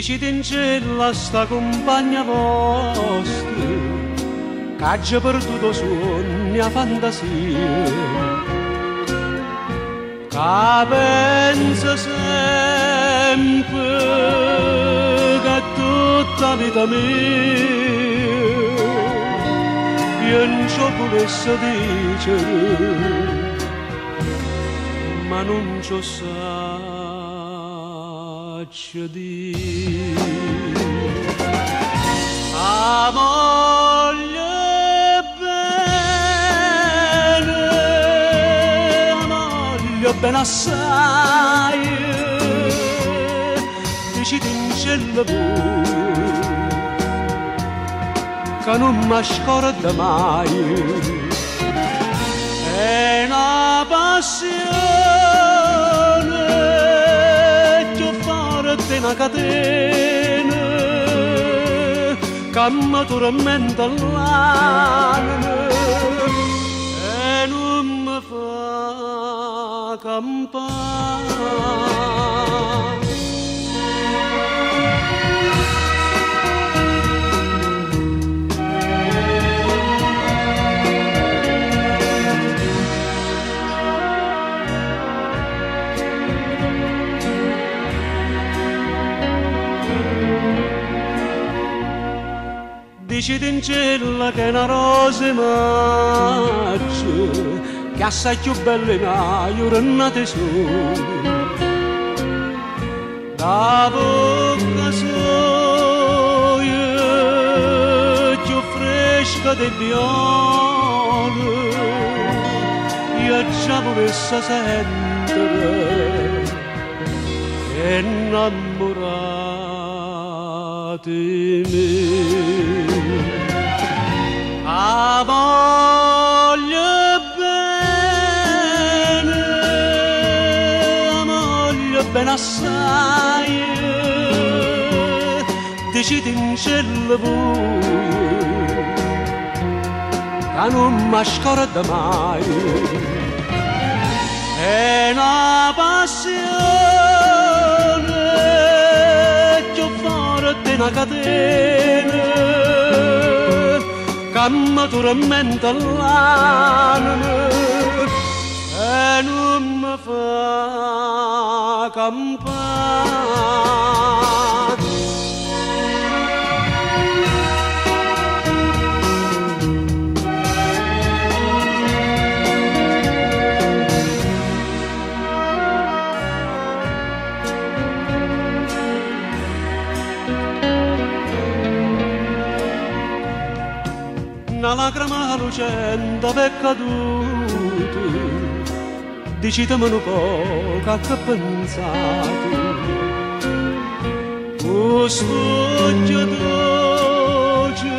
Dicite in cielo a sta compagna vostra che ha già perduto sogni a fantasia, che pensa sempre che tutta la vita mia io non ci volesse dire, ma non ci saccio dire. A moglie bene assai, dicite in cielo voi che non mi scorda mai. È una passione che fare di una catena che mi tormenta l'anima e non mi fa campare. Dicite in cielo che è una rosa maggio che assai più bella in aia nate sole, da bocca sua più fresca dei violi, io già volesse sentire innamorati miei. A moglie bene assai, dicite in cielo voi che non mi scorda mai. È una passione che forte una catena che mi tormenta l'anima e non mi fa campare. Una lacrima lucente è caduta, dicitemi un po' che ha pensato. Questo occhio dolce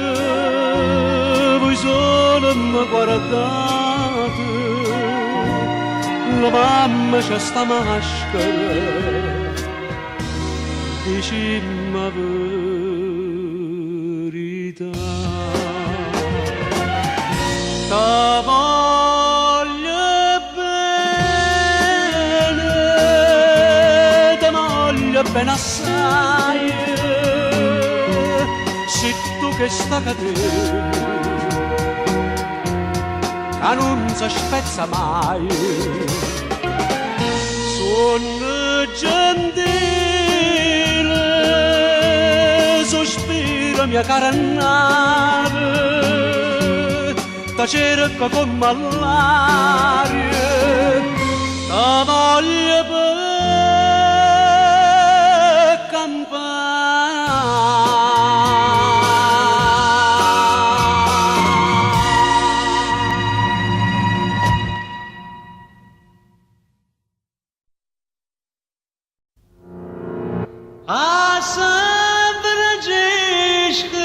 voi solo mi guardate, la mamma c'è sta maschera, dicimmi la verità. Ta voglio bene assai, se tu che sta cadendo che non si spezza mai. Sono gentile, sospiro mia cara nave, ta cerca come all'aria, ta voglio per campare. A San Francisco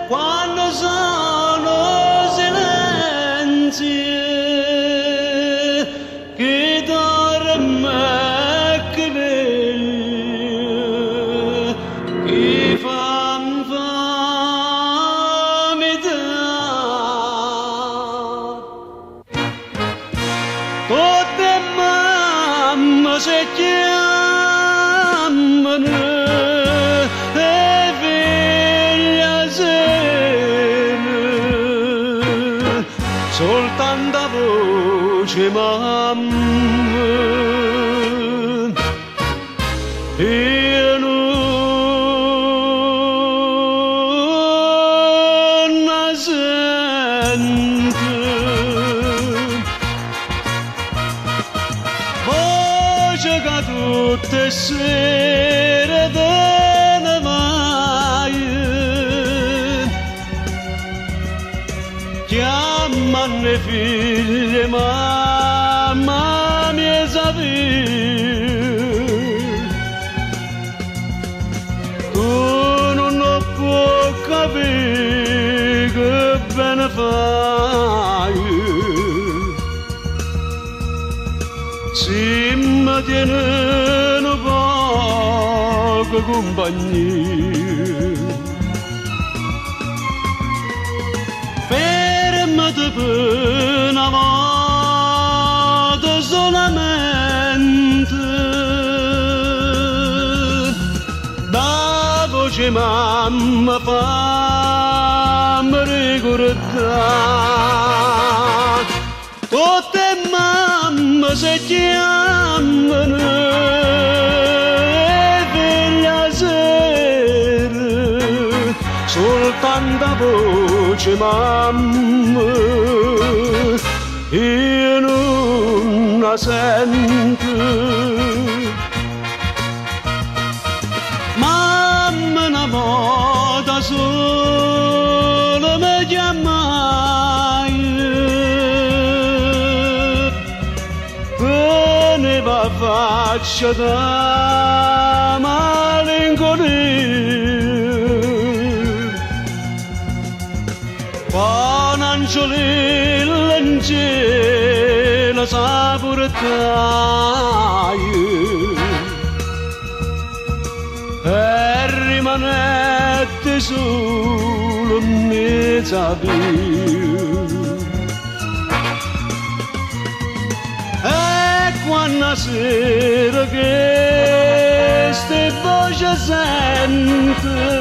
quando sono silenzi che voce mamma io non la sento voce che tutte sere te ne vai chiamano le figlie mamma mia tu non puoi capire che bene fai si mi tiene un poco compagnia fermati per una volta solamente da voce mamma fammi ricordare tutte mamme si chiamano e figlia sera soltanto voce mamma io non la sento mamma una volta sola mi chiamai che ne va faccia da malinconia con angiolilla in cielo sa portai e rimanette solo in mezzo a e quando sera che ste voce sente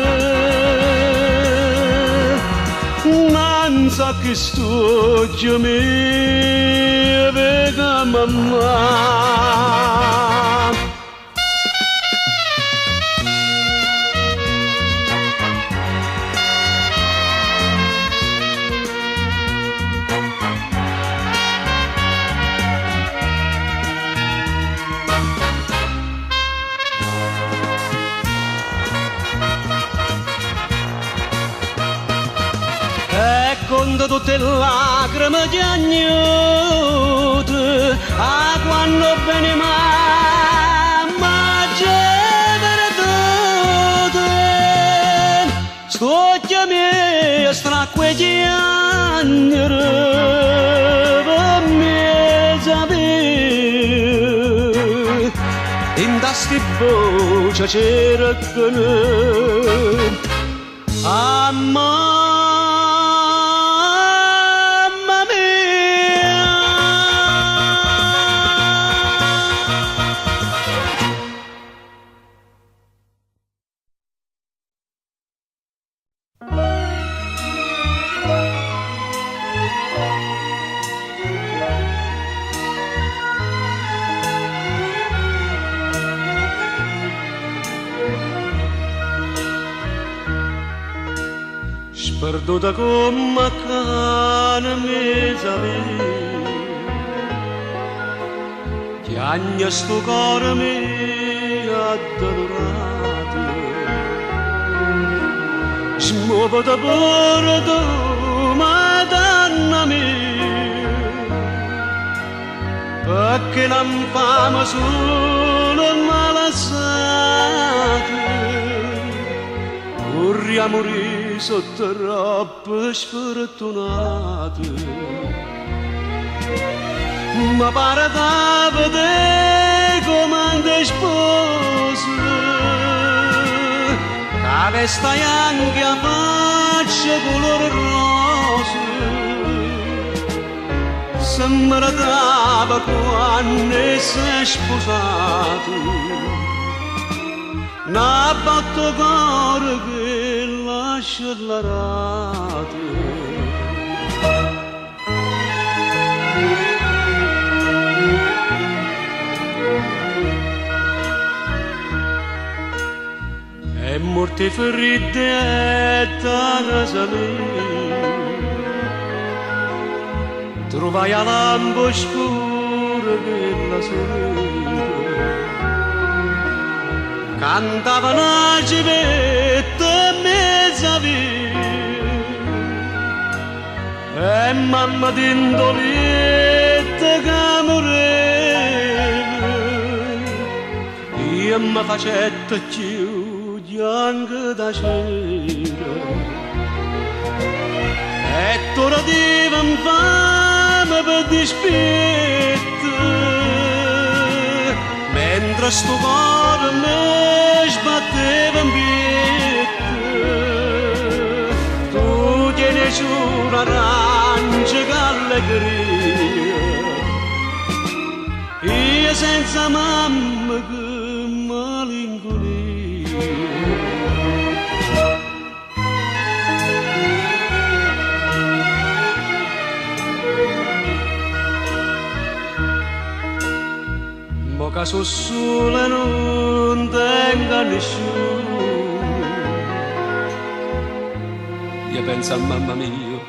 non sa che sto mi vega mamma con tutte le lacrime di agnuto a quando bene mamma c'era tutto scocchia mia stracque di agnere per me sapere in tasti voce c'era con amore perduta come cane mezza chiagna sto cuore mio addolorato smuovo da bordo madonna mia perché non famo solo malassato vorrei morire sotto troppo sfortunato ma pare da vedere come te sposo che vesta anche a faccia color rosa sembra dava quando sei sposato una botta cuore che lascia l'arato porte ferite e da salire trovai a lampo scuro della sera cantava una civetta mezza via e mamma d'indoletta che moreva io mi facetta più bianca da cera e ora diva infame per dispetto mentre sto cuore mi sbatteva in pietto tu tieni su un'arancia che allegria io senza mamma che malinconia mo che sono sola non tengo nessuno io penso a mamma mia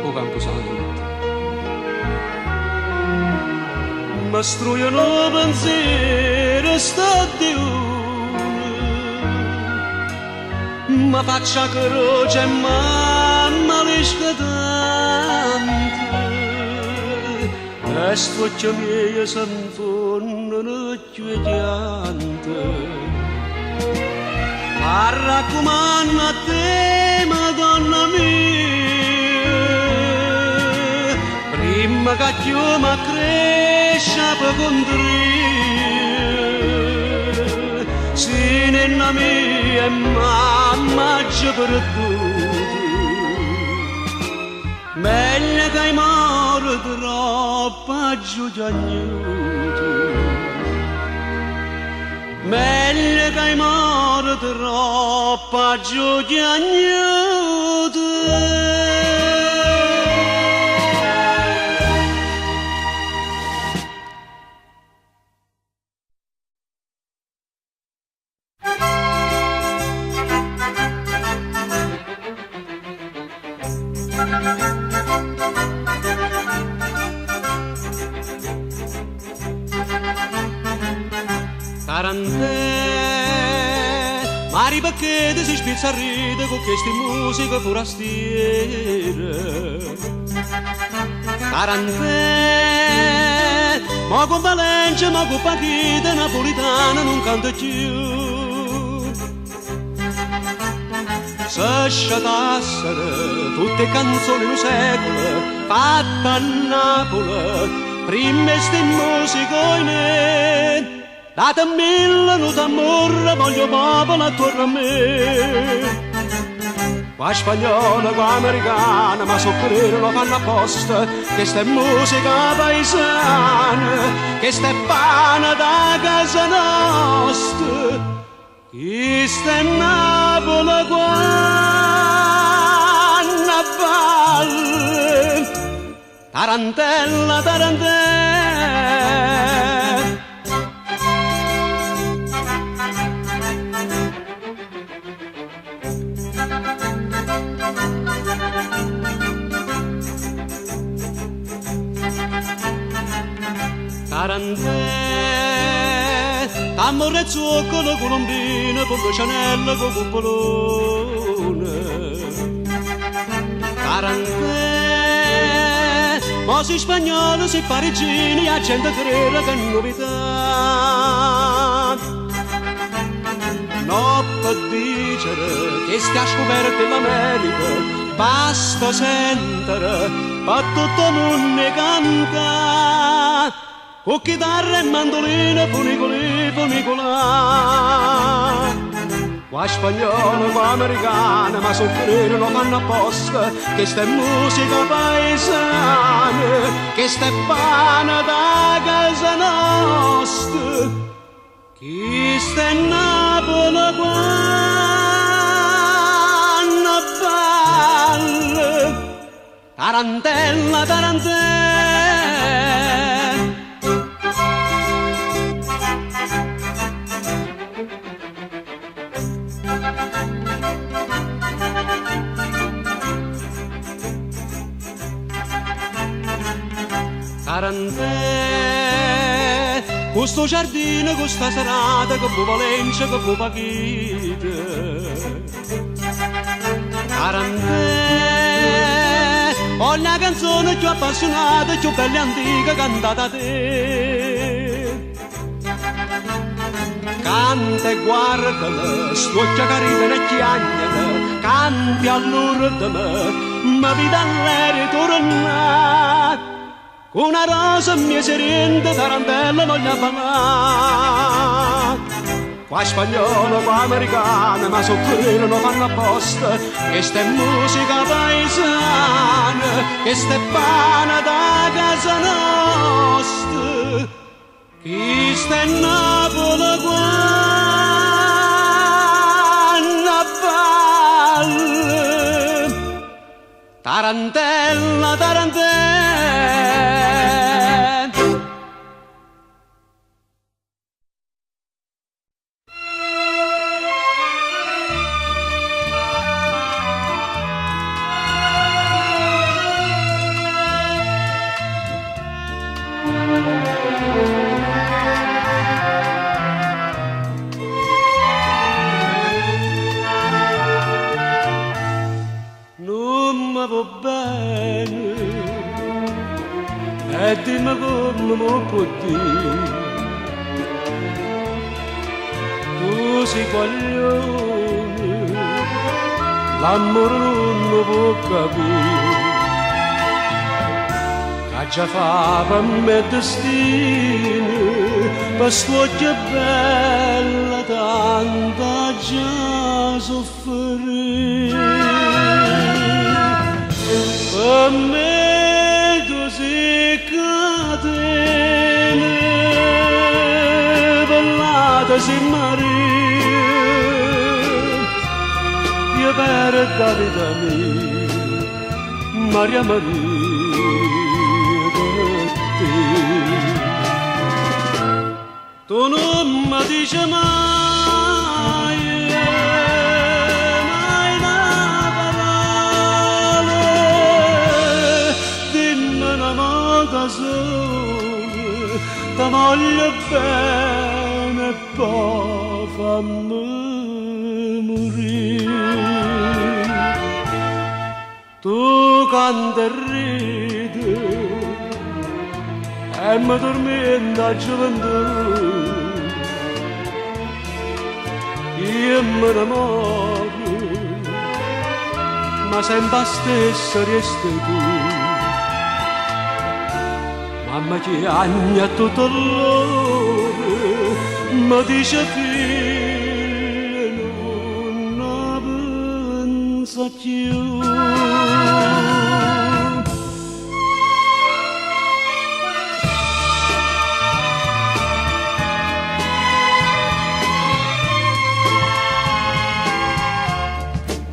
o Camposanto ma struiono pensiero sta di ma faccia croce mamma lisca tanto e sto occhio mio s'infondono più piante ma raccomando a te Madonna mia prima che chiama cresce per contare se nella mia mamma già perduta meglio che i mori troppo aggiugnato meglio che i mori troppo aggiugnato Mari perché ti si spizza a ridere con queste musiche forastiere Tarantè ma con Valencia, ma con Pachita napolitana non canta più se sciatassero tutte canzoni in un secolo fatte a Napoli prima ste musiche in me date mille non t'amore, voglio popolo attorno a me. Qua spagnola, qua americana, ma so che lo fanno apposta, che sta musica paesana, che sta pane da casa nostra, che sta Napoli qua a valle, tarantella, tarantella. Tarantè, amore zucchero, colombina, pollo cianella, con cupolone. Tarantè, ma si spagnolo, si parigini, a gente crede che novità. No per dire che stia scoperto l'America, basta sentire, per tutto il mondo canta. Con chitarra e mandolina, funicoli, funicola. Qua spagnolo, qua americana, ma soffrire lo fanno apposta, che sta musica paesana, che sta pane da casa nostra, che sta Napoli qua a valle, tarantella, tarantella. Tarantè, questo giardino, questa serata, che può Valencia, che può Pachita. Tarantè, ho una canzone più appassionata, più bella e antica, cantata da te. Canta e guardala, stuoccia carina e chiagnala, canti all'urdine, ma vita all'aria torna. Una rosa mia serenda, tarantella non gli ha parlato. Qua spagnolo, qua americana, ma soffrire non fanno apposta. Questa è musica paesana, questa è pana da casa nostra. Chi sta in Napoli quando balla, tarantella, tarantella. E dimmi come mi può dire, tu sei coglione, l'amore non mi può capire, che già fa per me destino, per sto' bella tanta già soffrire, per me si Maria, io per Davide mia, Maria Maria per te. Tu non mi dici mai, mai una parola, dimmi una volta sola, ti voglio bene e poi fammi morire. Tu canta e ridi e mi tormenta la gioventù, io mi innamoro, ma sempre stessa resti tu. Mamma chiagna tutto l'ore, mi dice figlio non pensa più.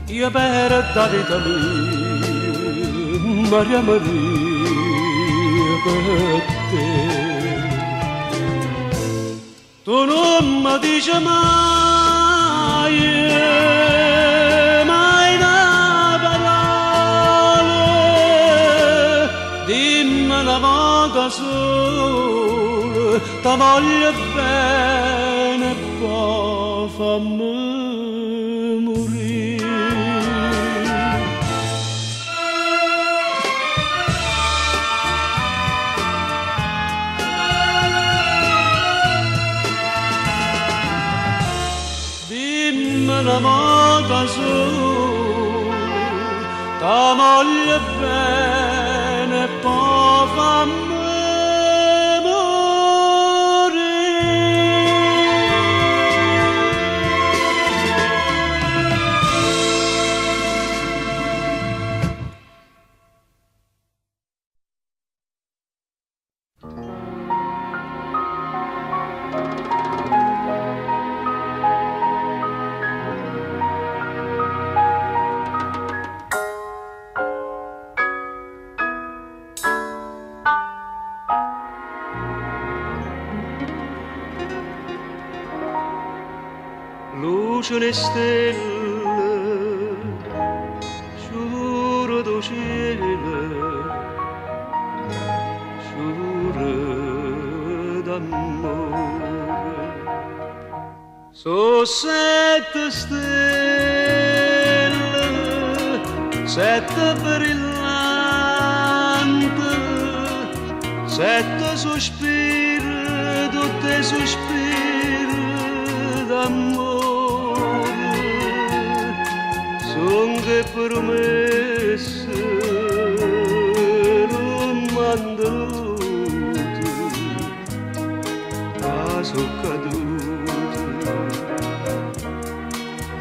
Io per Davide mia, Maria Maria per te. Tu non mi dici mai, mai una parola, dimmi una volta sola, ti voglio bene e poi fammi morire. Una volta sola, ti voglio bene e poi fammi luce le stelle, giuro do cielo, giuro Su sette stelle, sette brillanti, sette sospiri, tutti sospiri d'amore, son che promesse non mantenute, ma sono cadute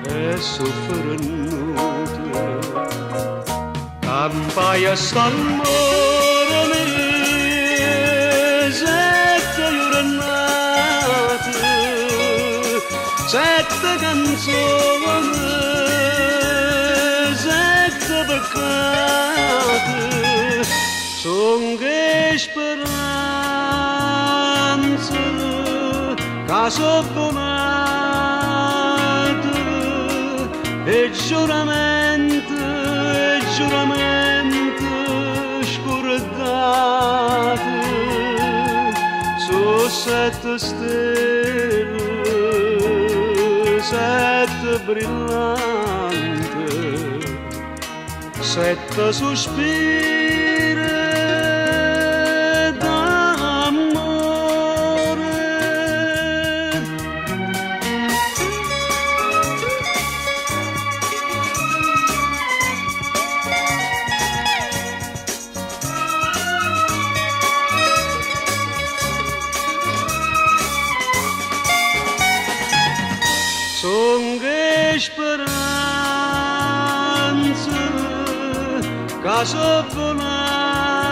e soffrennute. Campaia st'amore mio, sette giornate, sette canzoni, sette peccati, son che speranze che sono volate, e giuramenti scordati, su sette stelle, sette brillanti, sette sospiri d'amore. Son che speranze che sono volate,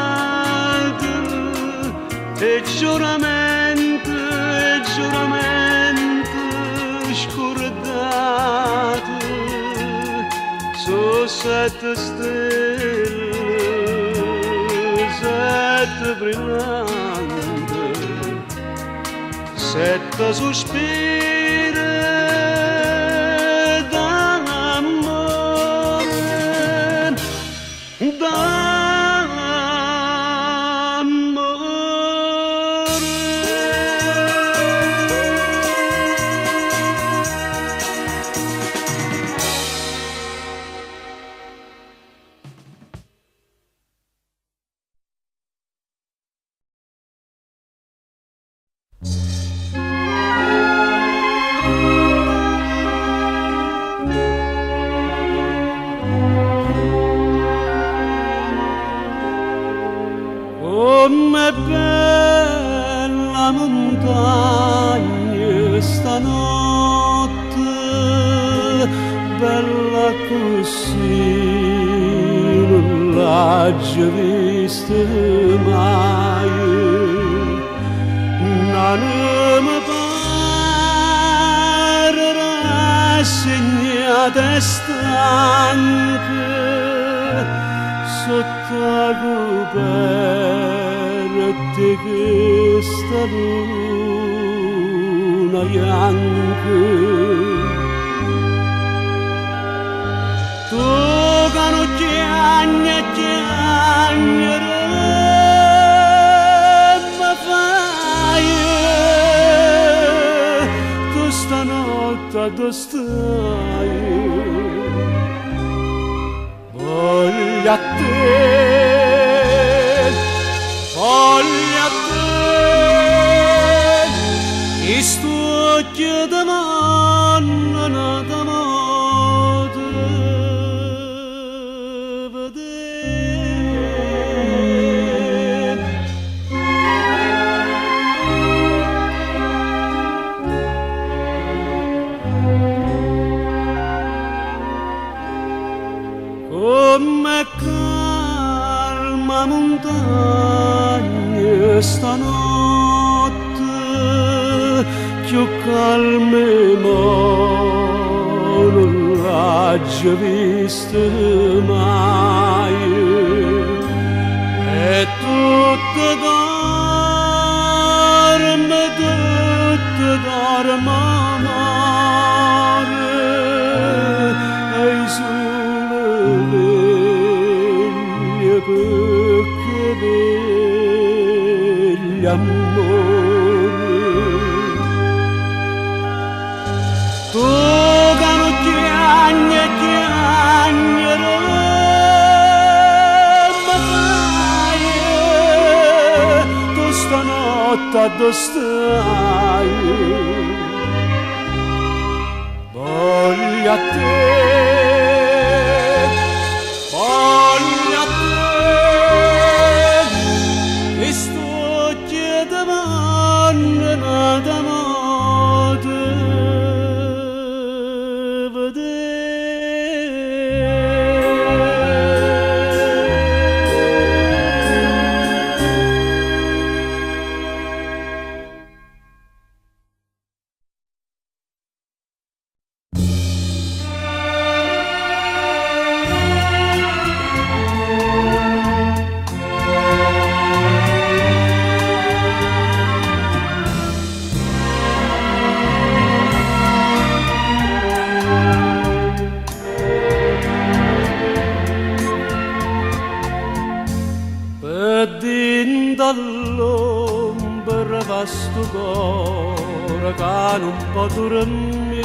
e giuramenti scordati, su sette stelle, sette brillanti, sette sospiri d'amore, Com'è bella montagna stanotte, bella così, non l'ho già vista mai. Non mi pare rassegnata e stanca, sotto la coperta questa luna bianca. Tu che non chiagnere mi fai, tu stanotte dove stai? Voglio a te, i stucchi di manna d'amore vedere. Come calma montagna stanotte, più calme non l'ho già vista mai. E tutto dorme amore, e i sole veglie perché veglie amore. dove stai, voglio a te, voglio a te, e sto chiedendo nada modo vedere. Dall'ombra vasto cuore che non può dormire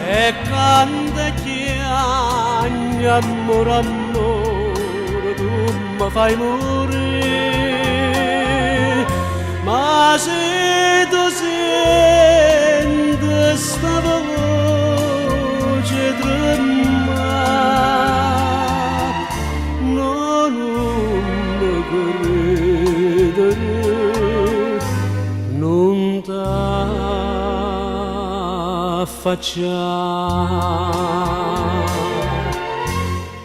e canta chiagna amore amore tu mi fai morire, ma se tu senti sta voce tremare non non t'affacciare,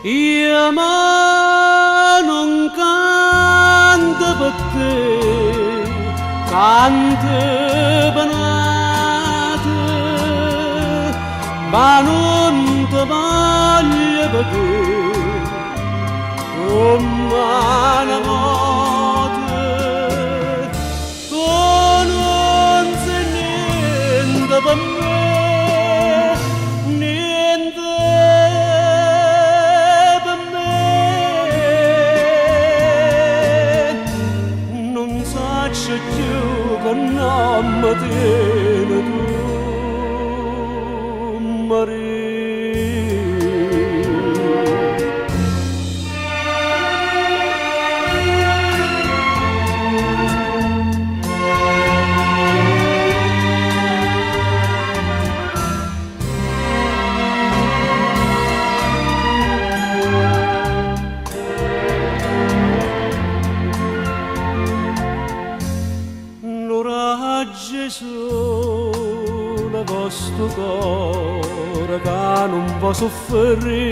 io ma non canto per te, canto per te, ma non ti voglio vedere come una morte. Tu non sei niente per me, niente per me. Non saccio più che non mi tieni tu, Maria. Gesù, la vostro cuore che non può soffrire,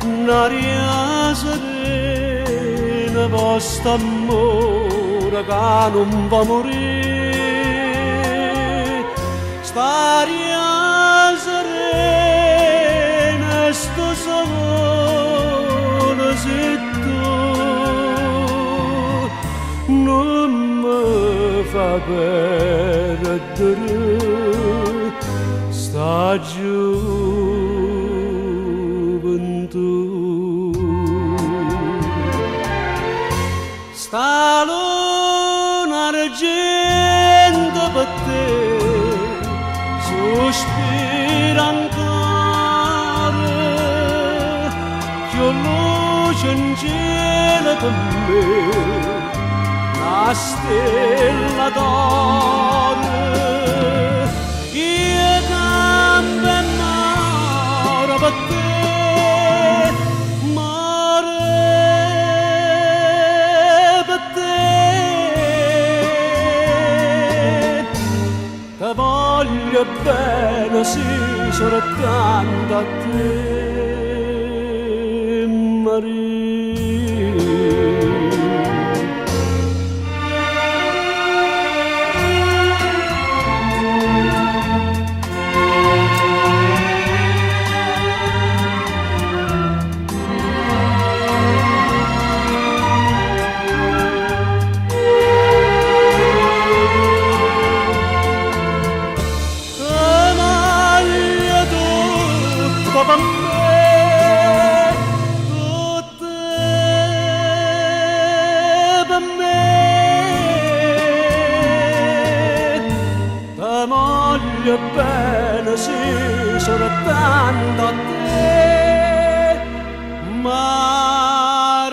un'aria serena, vostro amore che non può morire, st'aria serena, sto sole se tu non fa perdere sta gioventù, sta luna argento per te sospira ancora, che luce in cielo per me, la stella d'oro, io campo e moro per te, moro per te, te voglio bene, sì, soltanto a te, Maria. Per me, tutte per me, ti voglio bene, sì, soltanto a te, Maria.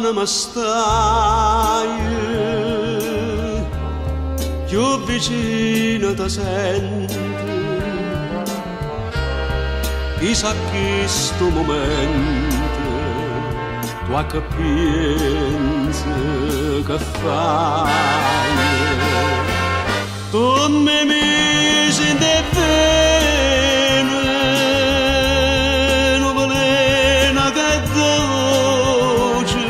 lontano mi stai, più vicino ti senti. Chissà che sto momento tu che pensi che fai. Tu mi misi in te bene, non velena che dolce,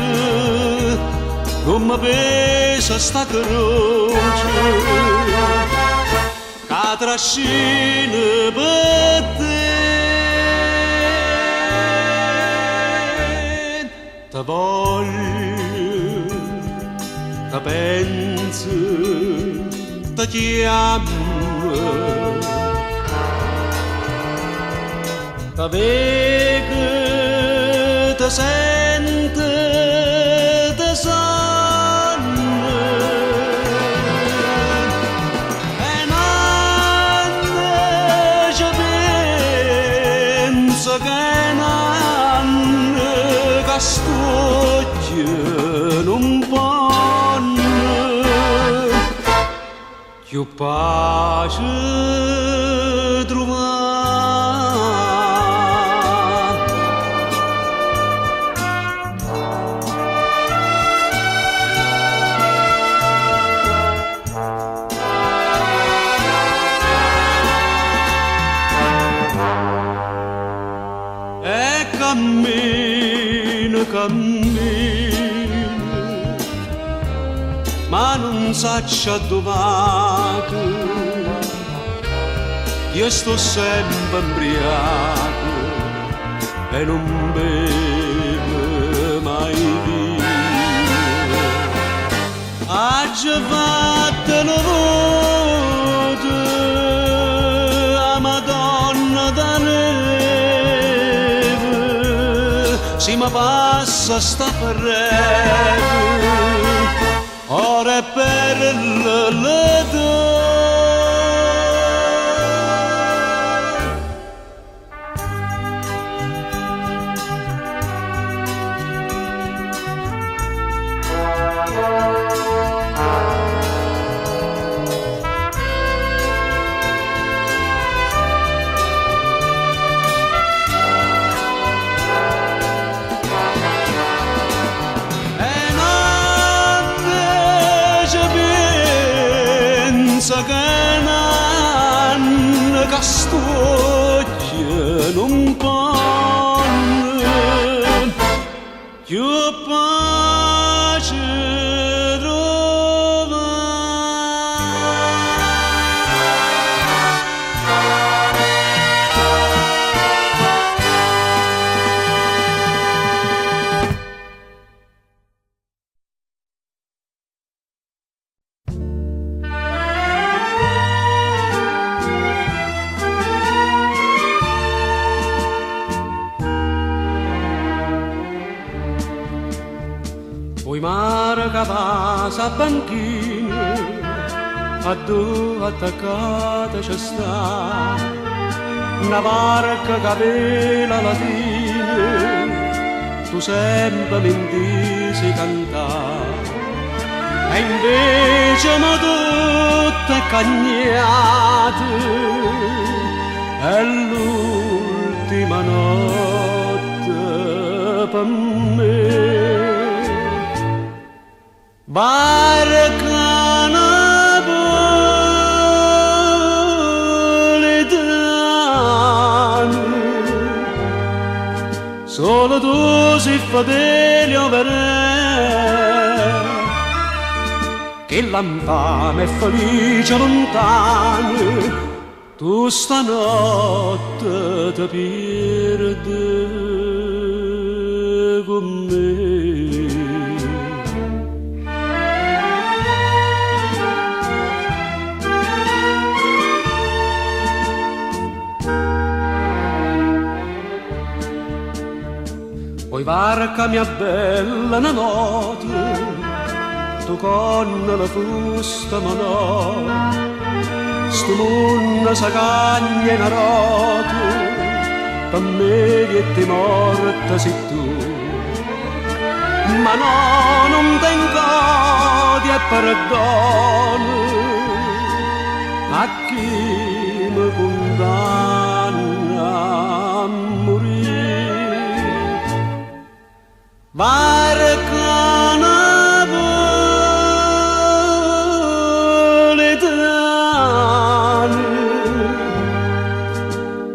non mi pesa sta croce, che trascina per te. Ti voglio, ti penso, ti chiamo, ti vedo, ti sento, ti sogno. E non ci penso che non vanno più pace trovare. E cammino, ma non saccia dove. Io sto sempre imbriaco e non bevo mai vino. Ha già fatto una volta a Madonna da neve, si mi passa sta ferreta. Ora per le due. Che nanno castocchia non panno più pace poi mare che passa a banchine, a due attaccate ci sta, una barca che vela latina, tu sempre mi dici cantare, e invece ma tutte cagnate, è l'ultima notte per me. Barca napoletana, solo tu sei fedele a vedere che l'anfame è felice lontano, tu stanotte ti perdi con me. Poi barca mia bella una notte, tu con la fusta manò, sto mondo sa cagna in rote, per me e te morta sei tu. ma no, non tengo di perdono a chi mi condanna a morire. Varcana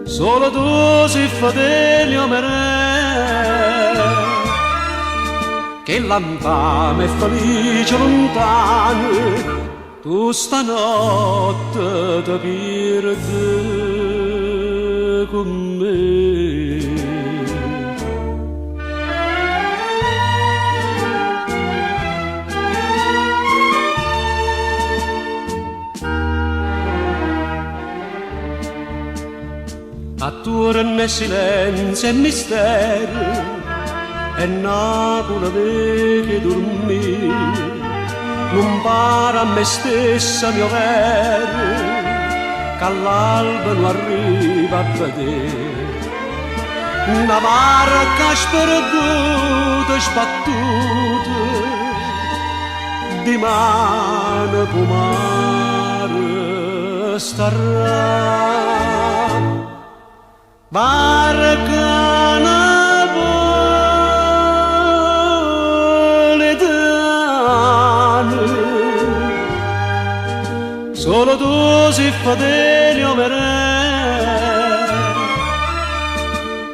solo tu sei fedele a me, che l'infame è felice lontano, tu stanotte ti perdi con me. Attorno è silenzio e mistero, e Napoli vede dormire, non para a me stessa mio vero, che all'alba non arriva a vedere. Una barca sperduta, sbattuta, di mano pomare starà. Barca napoletana, solo tu sei fedele a me,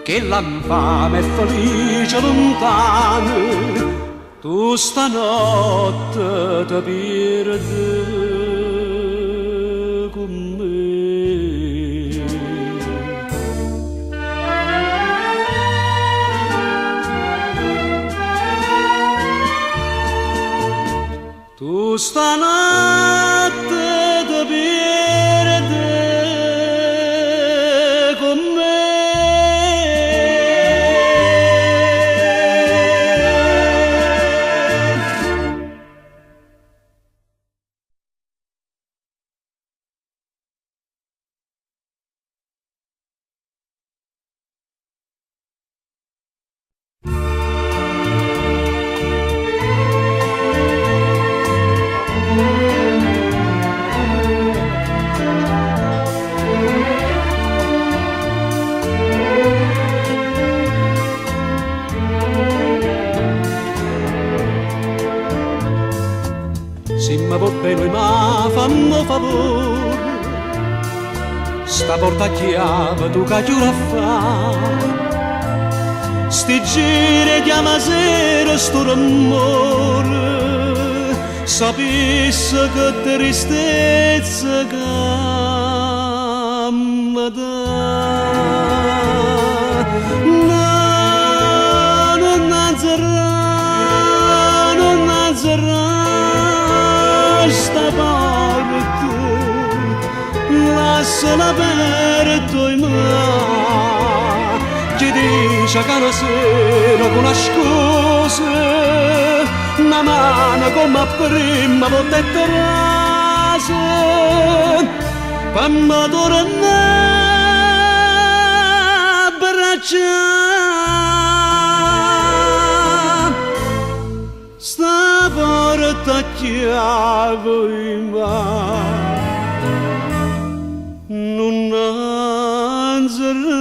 che l'infame è felice lontano, tu stanotte ti perdi con me. Tu stanotte ti perdi con me. Se mi va bene ma fammi favore, sta porta a chiave tu che chiura fa, sti giri chiama sera sto rumore, sapesse che tristezza che mi dà. No, non azzerrà sta parte, lasciala aperto in mano, chi dice che una sera con una scusa, una mano come prima volta e terasa, fammi tornare a braccia, sta porta chiave in mano, non azzerrà.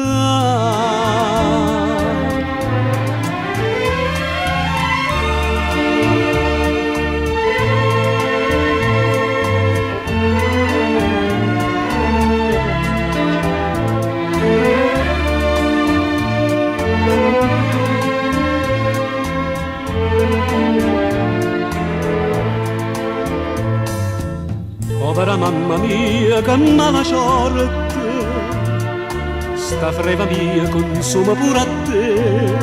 Povera mamma mia che m'ha lasciato, sta freva mia consuma pure a te.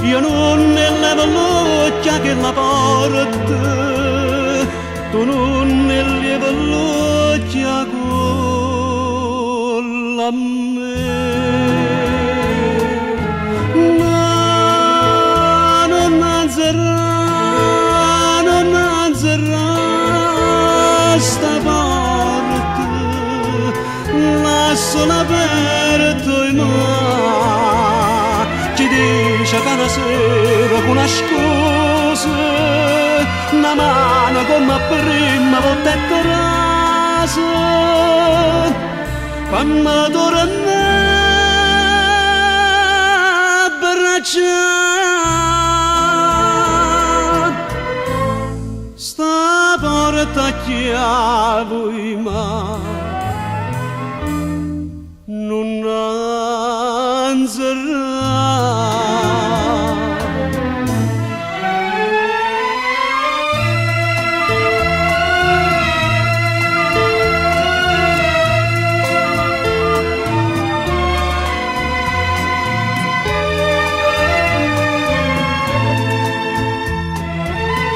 Io non ne levo l'occhia che la porta, tu non ne levo l'occhia con la me. No, non azzerrà sta porta, lasciala aperto in mano, chi dice che una sera con una scusa, una mano come prima volta e terasa, fammi tornare abbracciare, sta porta chiave in mano. Non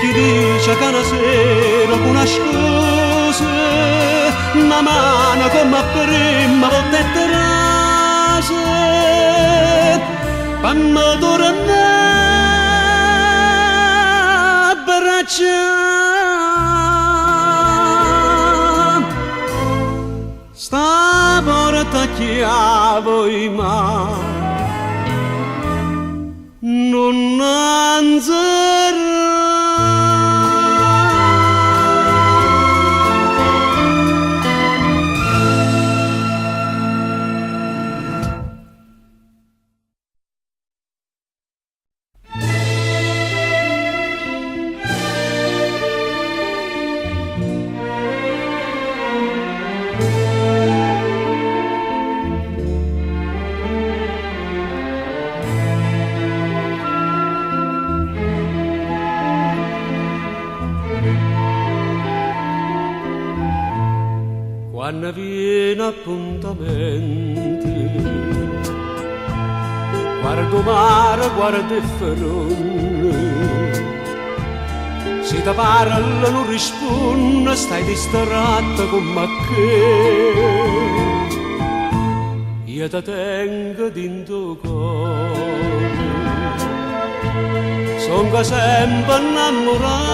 chi dice che una sera con una scusa, una mano come prima volta e terasa, fammi tornare abbracciare, sta porta chiave in mano, non anzerà. Quando viene appuntamenti, guardo mare, guardo il ferone, se ti parla non risponde, stai distratta come che. Io ti tengo dentro cuore, sono sempre innamorata,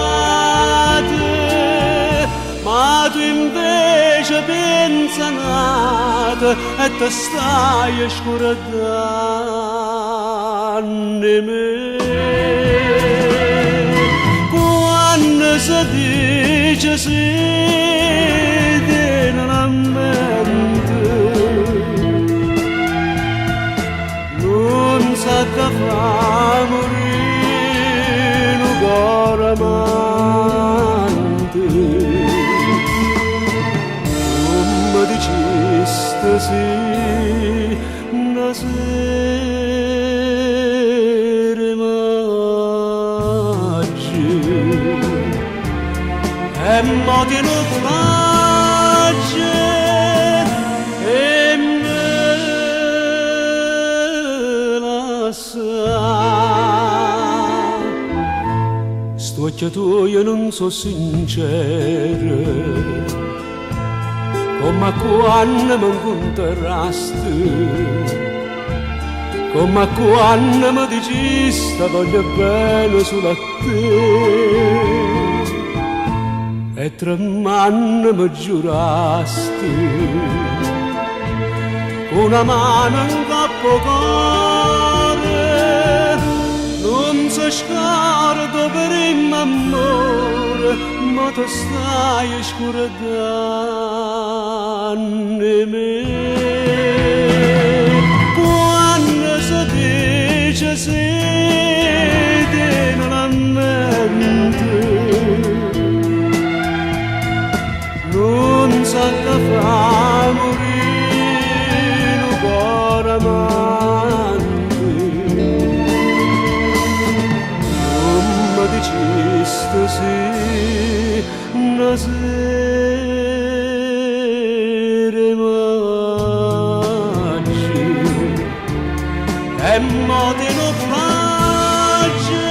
ma tu invece pensa nata e te stai scordando me. Quando si dice si tiene la mente, non sa che fa morire un cuore amante. Sì, una sera maggi e mo ti naufraggi e me la sa. Sto occhio tuo non so sincero, come quando mi incontrasti, come quando mi dicesti voglio bene solo a te, e tremando mi giurasti, con una mano in capo cuore, non si scorda per il amore, ma tu stai scordando me. Quando si dice si tiene la mente, non sa che fa morire un cuore amante. Non mi dicesti sì, una sera maggi e mo ti naufraggi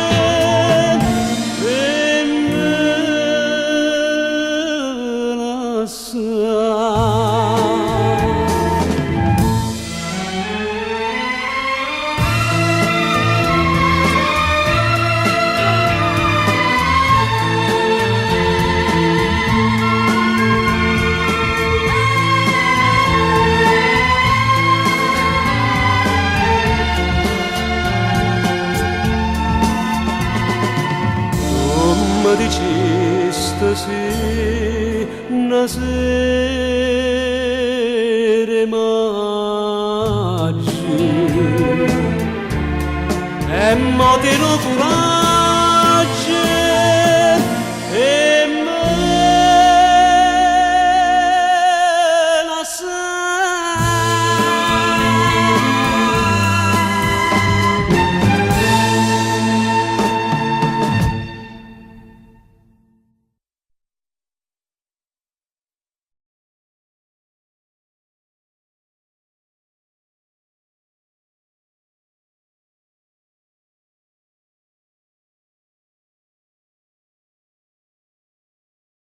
e me la sa. sere maggi e mo te lo curare